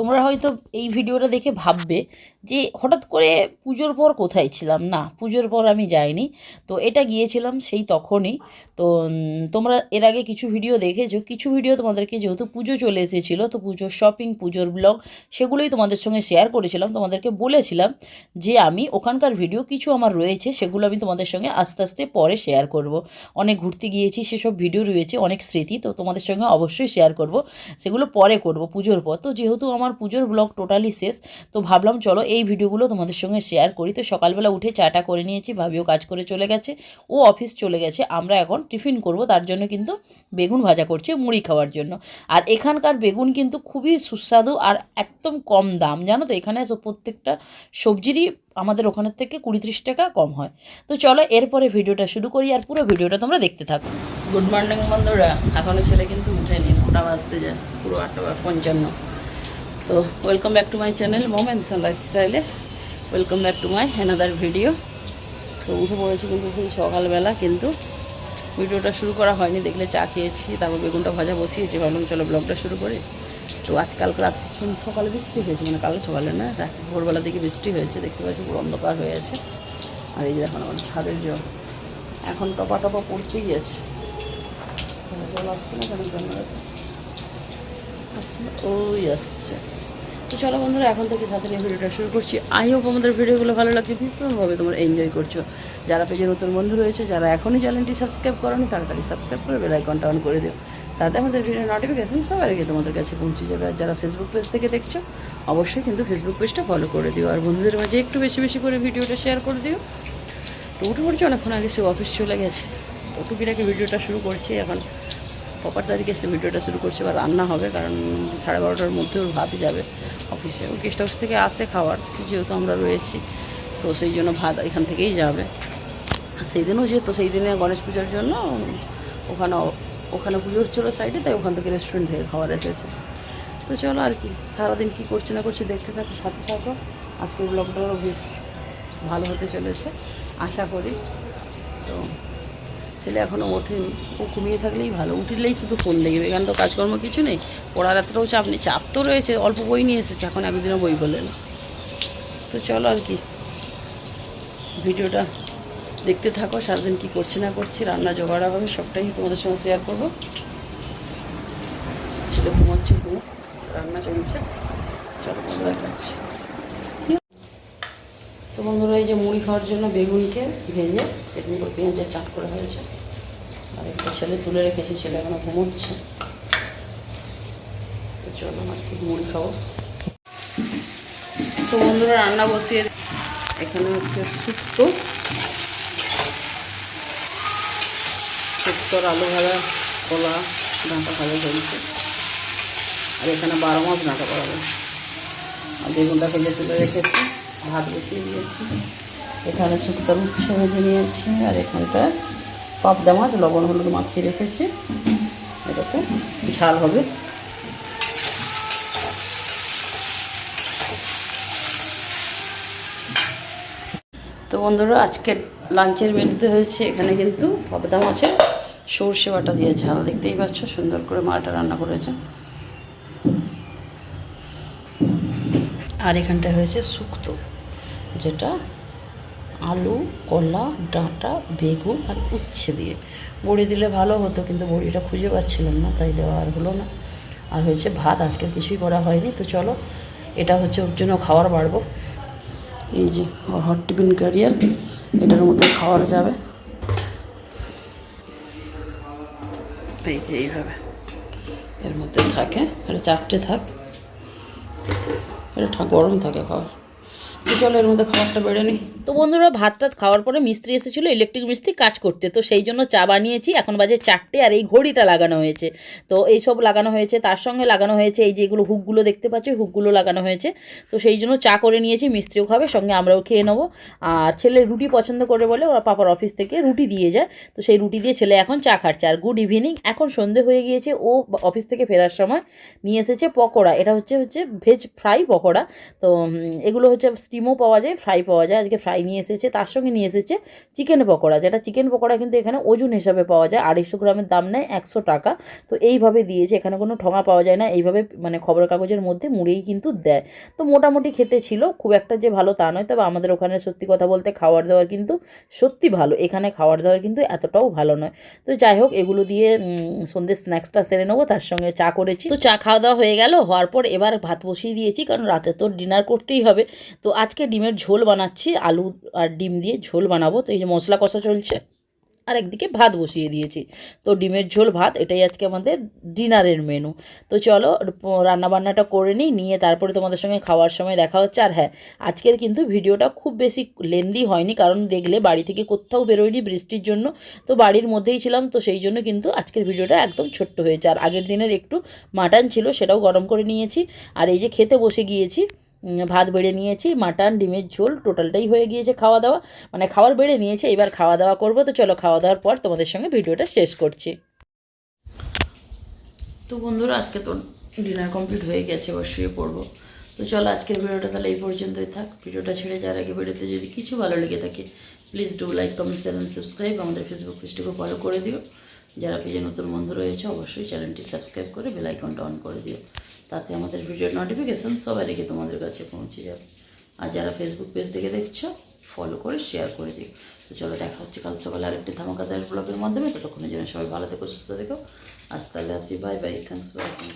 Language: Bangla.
তোমরা হয়তো এই ভিডিওটা দেখে ভাববে যে হঠাৎ করে পুজোর পর কোথায় ছিলাম। না, পুজোর পর আমি যাইনি, তো এটা গিয়েছিলাম সেই তখনই। তো তোমরা এর আগে কিছু ভিডিও দেখেছো, কিছু ভিডিও তোমাদেরকে যেহেতু পুজো চলে এসেছিলো, তো পুজোর শপিং, পুজোর ব্লগ সেগুলোই তোমাদের সঙ্গে শেয়ার করেছিলাম। তোমাদেরকে বলেছিলাম যে আমি ওখানকার ভিডিও কিছু আমার রয়েছে, সেগুলো আমি তোমাদের সঙ্গে আস্তে আস্তে পরে শেয়ার করব। অনেক ঘুরতে গিয়েছি, সেসব ভিডিও রয়েছে, অনেক স্মৃতি, তো তোমাদের সঙ্গে অবশ্যই শেয়ার করব। সেগুলো পরে করব পুজোর পর। তো যেহেতু আমার পুজোর ব্লগ টোটালি শেষ, তো ভাবলাম চলো এই ভিডিওগুলো তোমাদের সঙ্গে শেয়ার করি। তো সকালবেলা উঠে চাটা করে নিয়েছি, ভাবিও কাজ করে চলে গেছে, ও অফিস চলে গেছে। আমরা এখন টিফিন করব, তার জন্য কিন্তু বেগুন ভাজা করছি মুড়ি খাওয়ার জন্য। আর এখানকার বেগুন কিন্তু খুবই সুস্বাদু আর একদম কম দাম, জানো তো। এখানে প্রত্যেকটা সবজিরই আমাদের ওখানের থেকে 20-30 টাকা কম হয়। তো চলো এরপরে ভিডিওটা শুরু করি, আর পুরো ভিডিওটা তোমরা দেখতে থাকো। গুড মর্নিং বন্ধুরা, এখনও ছেলে কিন্তু উঠেনি, 9টা বাজতে যায়, পুরো 8:55। তো welcome back to my channel moments and লাইফস্টাইলে, welcome back to my another video. তো উঠে পড়েছি কিন্তু সেই সকালবেলা, কিন্তু ভিডিওটা শুরু করা হয়নি। দেখলে চা খেয়েছি, তারপর বেগুনটা ভাজা বসিয়েছি, ভাবলাম চলো ব্লগটা শুরু করি। তো আজকাল রাত্রে সকালে বৃষ্টি হয়েছে, মানে কাল সকালে না, রাত্রে ভোরবেলা দিকে বৃষ্টি হয়েছে, দেখতে পাচ্ছি পুরো অন্ধকার হয়ে আছে। আর এই যে এখন আমার ছাদের জল এখন টপা টপা পড়তেই আছে, জল আসছে না কেন, জন্য আসছে না, ওই আসছে। তো চলো বন্ধুরা, এখন থেকে সাথে ভিডিওটা শুরু করছি। আই হোপ আমাদের ভিডিওগুলো ভালো লাগছে, ভীষণভাবে তোমরা এনজয় করছো। যারা পেজে নতুন বন্ধু রয়েছে, যারা এখনই চ্যানেলটি সাবস্ক্রাইব করোনি, তাড়াতাড়ি সাবস্ক্রাইব করে বেল আইকনটা অন করে দিও, তাতে আমাদের ভিডিও নোটিফিকেশন সবার আগে তোমাদের কাছে পৌঁছে যাবে। আর যারা ফেসবুক পেজ থেকে দেখছো, অবশ্যই কিন্তু ফেসবুক পেজটা ফলো করে দিও, আর বন্ধুদের মাঝে একটু বেশি বেশি করে ভিডিওটা শেয়ার করে দিও। তো উঠে পড়ছি অনেকক্ষণ আগে, সে অফিস চলে গেছে, তো টুকিটাকি ভিডিওটা শুরু করছি। এখন প্রপার তারিখে এসে ভিডিওটা শুরু করছে, বা রান্না হবে, কারণ 12:30টার মধ্যে ওর ভাত যাবে অফিসে। ও গেস্ট হাউস থেকে আসে খাবার, যেহেতু আমরা রয়েছি, তো সেই জন্য ভাত এখান থেকেই যাবে। সেই দিনও যেহেতু সেই দিনে গণেশ পুজোর জন্য ওখানে পুজো হচ্ছিলো সাইডে, তাই ওখান থেকে রেস্টুরেন্ট থেকে খাবার এসেছে। তো চলো আর কি, সারাদিন কী করছে না করছে দেখতে থাকো, সাথে থাকো। আজকের ব্লগটাও বেশ ভালো হতে চলেছে আশা করি। তো ছেলে এখনও ওঠেনি, ও ঘুমিয়ে থাকলেই ভালো, উঠলেই শুধু ফোন দেখবে, এখানে তো কাজকর্ম কিছু নেই, পড়ার এতটাও চাপ নেই। চাপ তো রয়েছে, অল্প বই নিয়ে এসেছে, এখন একদিনও বই বলেন। তো চলো আর কি, ভিডিওটা দেখতে থাকো, সারাদিন কী করছি না করছি, রান্না জোগাড় হবে, সবটাই তোমাদের সঙ্গে শেয়ার করবো। ছেলে ঘুমাচ্ছে, রান্না চলছে, চলো বন্ধুরা খাচ্ছি। তো বন্ধুরা, এই যে মুড়ি খাওয়ার জন্য বেগুনকে ভেজে চেটনি করে পেঁয়াজের চাট করা হয়েছে, আর একটা ছেলে তুলে রেখেছে, ছেলে এখনো ঘুমোচ্ছে। তো চলো আর কি, মুড়ি খাবো। তো বন্ধুরা, রান্না বসিয়ে এখানে হচ্ছে শুক্তোর আলু ভাজা, কলা ডাঁটা ভাজা চলছে, আর এখানে 12 মাস ডাঁটা করা হবে। আর বেগুনটা ভেজে তুলে রেখেছি, ভাত বসিয়ে দিয়েছি, এখানে শুক্তোর উচ্ছে ভেজে নিয়েছি, আর এখানটায় পাবদা মাছ লবণ হলুদ মাখিয়ে রেখেছি, এটাতে ঝাল হবে। তো বন্ধুরা, আজকের লাঞ্চের মেনুতে হয়েছে এখানে কিন্তু পাবদা মাছের সর্ষে বাটা দিয়ে ঝাল, দেখতেই পাচ্ছ সুন্দর করে মাটা রান্না করেছে। আর এখানটায় হয়েছে শুক্তো, যেটা আলু, কলা, ডাঁটা, বেগুন আর উচ্ছে দিয়ে। বড়ি দিলে ভালো হতো, কিন্তু বড়িটা খুঁজে পাচ্ছিলাম না, তাই দেওয়া আর হলো না। আর হয়েছে ভাত, আজকের কিছুই করা হয়নি। তো চলো, এটা হচ্ছে ওর জন্য খাবার বাড়বো। এই যে হট টিফিন ক্যারিয়ার, এটার মধ্যে খাওয়ার যাবে, এই যে এইভাবে এর মধ্যে থাকে, এটা 4টে থাক, এটা গরম থাকে খাবার। চলো এর মধ্যে খাবারটা বেড়ে নিই। তো বন্ধুরা, ভাত টাত খাওয়ার পরে মিস্ত্রি এসেছিলো, ইলেকট্রিক মিস্ত্রি কাজ করতে, তো সেই জন্য চা বানিয়েছি। এখন বাজে 4টে, আর এই ঘড়িটা লাগানো হয়েছে। তো এইসব লাগানো হয়েছে, তার সঙ্গে লাগানো হয়েছে এই যেগুলো হুকগুলো দেখতে পাচ্ছ, হুকগুলো লাগানো হয়েছে। তো সেই জন্য চা করে নিয়েছি, মিস্ত্রিও খাবে, সঙ্গে আমরাও খেয়ে নেবো। আর ছেলে রুটি পছন্দ করে বলে ওরা পাপার অফিস থেকে রুটি দিয়ে যায়, তো সেই রুটি দিয়ে ছেলে এখন চা খাচ্ছে। আর গুড ইভিনিং, এখন সন্ধে হয়ে গিয়েছে। ও অফিস থেকে ফেরার সময় নিয়ে এসেছে পকোড়া, এটা হচ্ছে ভেজ ফ্রাই পকোড়া। তো এগুলো হচ্ছে স্টিম স্টিমও পাওয়া যায়, ফ্রাই পাওয়া যায়। আজকে ফ্রাই নিয়ে এসেছে, তার সঙ্গে নিয়ে এসেছে চিকেন পকোড়া, যেটা চিকেন পকোড়া কিন্তু এখানে ওজন হিসাবে পাওয়া যায়, 250 গ্রামের দাম নেয় 100 টাকা। তো এইভাবে দিয়েছে, এখানে কোনো ঠঙা পাওয়া যায় না, এইভাবে মানে খবরের কাগজের মধ্যে মুড়েই কিন্তু দেয়। তো মোটামুটি খেতে ছিল, খুব একটা যে ভালো তা নয়, তবে আমাদের ওখানে সত্যি কথা বলতে খাওয়ার দাওয়ার কিন্তু সত্যি ভালো, এখানে খাওয়ার দাওয়ার কিন্তু এতটাও ভালো নয়। তো যাই হোক, এগুলো দিয়ে সন্ধ্যে স্ন্যাক্সটা সেরে নেবো, তার সঙ্গে চা করেছি। তো চা খাওয়া দাওয়া হয়ে গেল, হওয়ার পর এবার ভাত বসিয়ে দিয়েছি, কারণ রাতে তো ডিনার করতেই হবে। তো আজকে ডিমের ঝোল বানাচ্ছি, আলু আর ডিম দিয়ে ঝোল বানাবো। তো এই যে মশলা কষা চলছে, আর একদিকে ভাত বসিয়ে দিয়েছি। তো ডিমের ঝোল ভাত, এটাই আজকে আমাদের ডিনারের মেনু। তো চলো রান্নাবান্নাটা করে নিয়ে তারপরে তোমাদের সঙ্গে খাওয়ার সময় দেখা হচ্ছে। আর হ্যাঁ, আজকের কিন্তু ভিডিওটা খুব বেশি লেন্দি হয়নি, কারণ দেখলে বাড়ি থেকে কোথাও বেরোয়নি বৃষ্টির জন্য, তো বাড়ির মধ্যেই ছিলাম। তো সেই জন্য কিন্তু আজকের ভিডিওটা একদম ছোট্ট হয়েছে। আর আগের দিনের একটু মাটন ছিল, সেটাও গরম করে নিয়েছি। আর এই যে খেতে বসে গিয়েছি, ভাত বেড়ে নিয়েছি, মাটন ডিমের ঝোল টোটালটাই হয়ে গিয়েছে খাওয়া দাওয়া, মানে খাবার বেড়ে নিয়েছে, এবার খাওয়া দাওয়া করবো। তো চলো খাওয়া দাওয়ার পর তোমাদের সঙ্গে ভিডিওটা শেষ করছি। তো বন্ধুরা, আজকে তো ডিনার কমপ্লিট হয়ে গেছে, এবার শুয়ে পড়বো। তো চলো আজকের ভিডিওটা তাহলে এই পর্যন্তই থাক। ভিডিওটা ছেড়ে যাওয়ার আগে ভিডিওতে যদি কিছু ভালো লেগে থাকে, please do like, comment, share and subscribe. আমাদের ফেসবুক পেজটিকে ফলো করে দিও। যারা পেজে নতুন বন্ধু রয়েছে, অবশ্যই চ্যানেলটি সাবস্ক্রাইব করে বেল আইকনটা অন করে দিও, তাতে আমাদের ভিডিওর নোটিফিকেশান সবার আগে তোমাদের কাছে পৌঁছে যাবে। আর যারা ফেসবুক পেজ থেকে দেখছো, ফলো করে শেয়ার করে দিও। তো চলো দেখা হচ্ছে কাল সকালে আরেকটি ধামাকাদার ব্লগের মাধ্যমে। ততক্ষণের জন্য সবাই ভালো থেকো, সুস্থ থেকো। আজ তাহলে আসি, bye bye, thanks for watching.